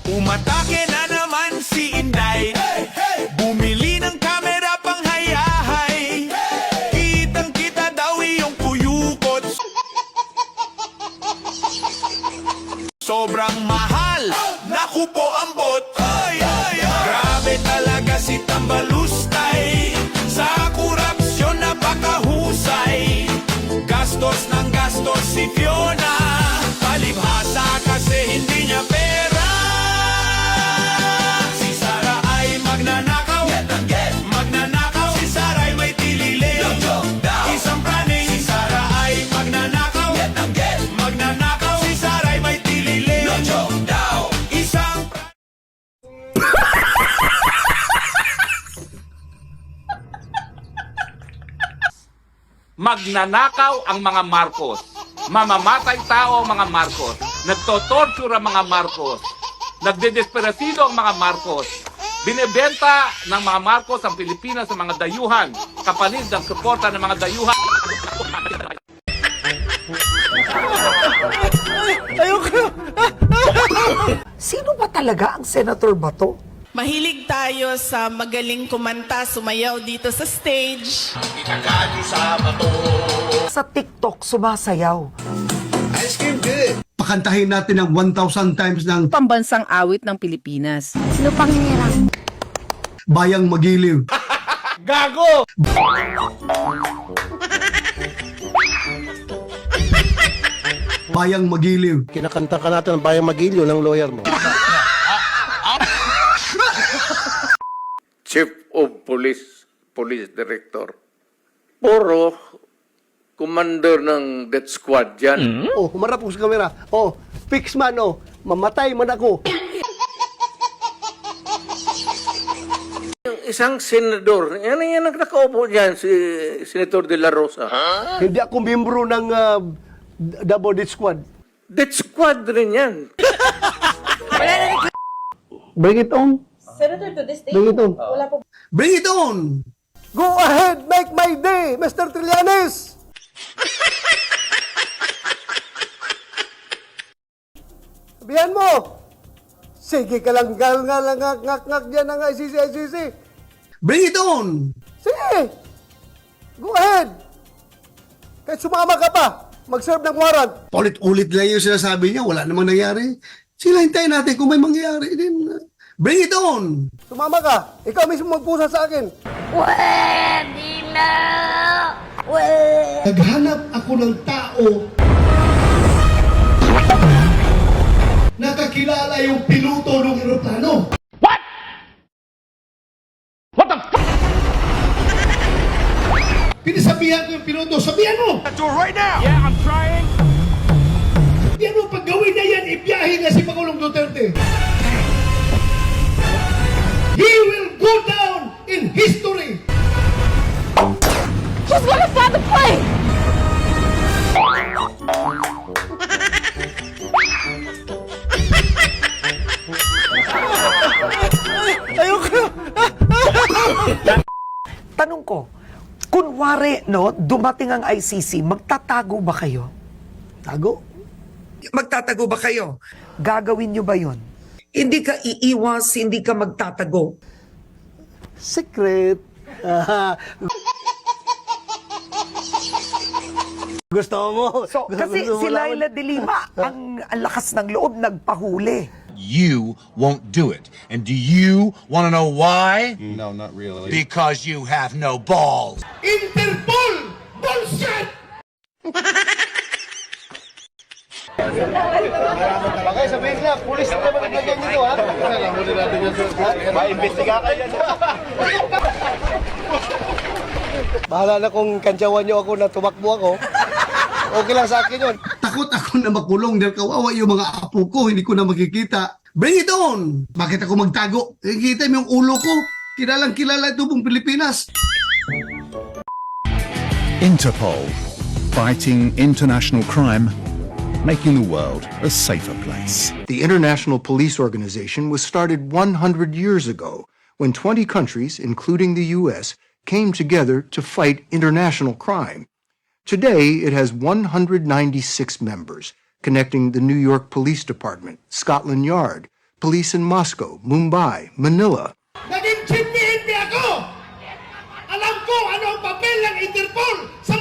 Umatake na naman si Inday. Bumili ng kamera pang hayahay. Kitang-kita daw iyong kuyukot. Sobrang mahal. Naku po ang bot. Grabe talaga si Tambalustay. Sa korupsyon napakahusay. Gastos ng gastos si Fiona. Palibhasa kasi hindi niya pera. Si Sara ay magnanakaw. Magnanakaw. Si Sara ay may tililing. Isang praning. Si Sara ay magnanakaw. Magnanakaw. Si Sara ay may tililing. Isang Magnanakaw ang mga Marcos. Mamamatay tao ang mga Marcos. Nagtotorture ang mga Marcos. Nagdedesperasido ang mga Marcos. Binebenta ng mga Marcos ang Pilipinas sa mga dayuhan. Kapalit ng suporta ng mga dayuhan. Sino ba talaga ang Senator Bato? Mahilig tayo sa magaling kumanta, sumayaw dito sa stage. Sa TikTok, sumasayaw. Pakantahin natin ng 1,000 times ng Pambansang awit ng Pilipinas. Lupang Hirang. Bayang Magiliw. Gago! Bayang Magiliw. Kinakanta ka natin ng Bayang Magilyo ng lawyer mo. Chief of Police, Police Director. Puro commander ng death squad yan. Oh, humarap ko sa kamera. Oh, fix man, oh. Mamatay man ako. Yung isang senador, yan ang nakaupo dyan, si Senator De La Rosa. Hindi ako membro ng Double Death Squad. Death squad rin yan. Bring it on. Senator, to this day, Bring it on. wala po. Bring it on! Go ahead, make my day, Mr. Trillanes! Sabihan mo! Sige ka lang, ngak dyan ng ICC. Bring it on! Sige! Go ahead! Kahit sumama ka pa, mag-serve ng warrant. Ulit-ulit lang yung sinasabi niya, wala namang nangyari. Sila hintayin natin kung may mangyari din. Bring it on! Sumama ka, ikaw mismo magpusa sa akin. Pwede na! Naghanap ako ng tao nakakilala yung piloto ng eroplano. What the fuck? Pinasabihan ko yung piloto, sabihan mo! do it right now. Yeah, I'm trying. Sabihan mo, pag gawin na yan, ibiyahin na si Pangulong Duterte. He will go down in history. Who's gonna fly the plane? Tanong ko, kunwari, no, dumating ang ICC, magtatago ba kayo? Tago? Magtatago ba kayo? Gagawin nyo ba yun? Hindi ka iiwas, hindi ka magtatago. Secret. Gusto mo? So, kasi Gusto mo si malaman? Laila de Lima, ang lakas ng loob, nagpahuli. You won't do it. And do you want to know why? No, not really. Because you have no balls. Interpol! Bullshit! Bagay, sabihin nila, pulis na naman naglagay nito, ha? Huli natin yan, sir. Maimbestiga ka yan. Bahala na kung kantsawan niyo ako na tumakbo ako. Okay lang sa akin yun. Takot ako na makulong dahil kawawa yung mga apo ko, hindi ko na makikita. Bring it on! Bakit ako magtago? Kita mo yung ulo ko. Kilalang kilala ito buong Pilipinas. Interpol, fighting international crime, making the world a safer place. The International Police Organization was started 100 years ago when 20 countries, including the U.S., came together to fight international crime. Today, it has 196 members, connecting the New York Police Department, Scotland Yard, police in Moscow, Mumbai, Manila. Naging chief PNP ako! Alam ko ano ang papel ng Interpol sa